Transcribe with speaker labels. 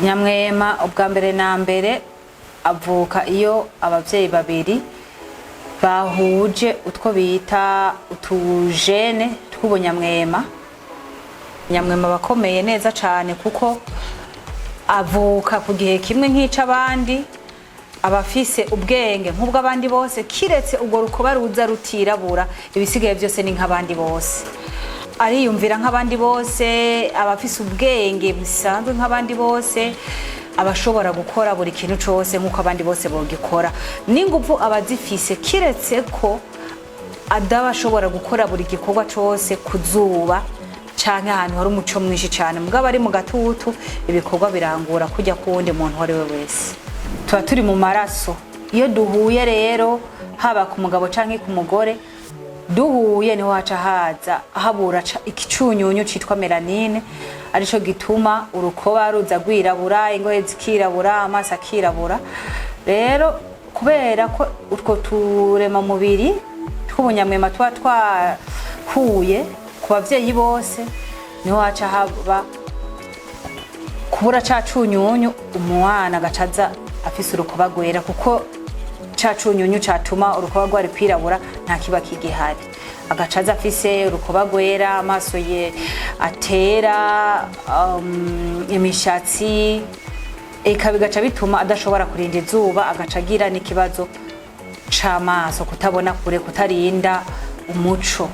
Speaker 1: Nyamwema ubwa mbere na mbere avuka iyo abavyeyi babiri bahuje utwo bita utujene tw'ubunyamwema. Nyamwema bakomeye neza cane kuko avuka ku gihe kimwe nk'icabandi, abafise ubwenge nk'ubw'abandi bose, kiretse ubwo rukoba ruza rutirabura, ibisigaye byose ni nk'abandi bose. Ariyumvira nk'abandi bose, abafise ubwenge bisanzwe nk'abandi bose, abashobora gukora buri kintu cose nk'uko abandi bose bogikora. N'inguvu abazifise, kiretse ko adabashobora gukora buri gikorwa cose kuzuba canke ahantu hari umuco mwinshi cane, mugabo ari mu gatutu ibikorwa birangura kujya kuwundi muntu wari we wese. Tuba turi mu maraso. Iyo duhuye rero, haba ku mugabo canke ku mugore, duhuye niho haca haza habura ikicunyunyu citwa melanine, arico gituma urukoba ruza gwirabura, ingohe zikirabura, amaso akirabura. Rero kubera ko utwo turema mubiri tw'ubunyamwema tuba twahuye ku bavyeyi bose, niho haca haba kubura ca cunyunyu, umwana agacaza afise urukoba gwera, kuko ca cunyunyu catuma urukoba rwari kwirabura nta kiba kigihari. Agacaza afise urukoba gwera, amaso ye atera, imishatsi, eka bigaca bituma adashobora kurinda izuba, agaca agira n'ikibazo c'amaso, kutabona kure, kutarinda umuco.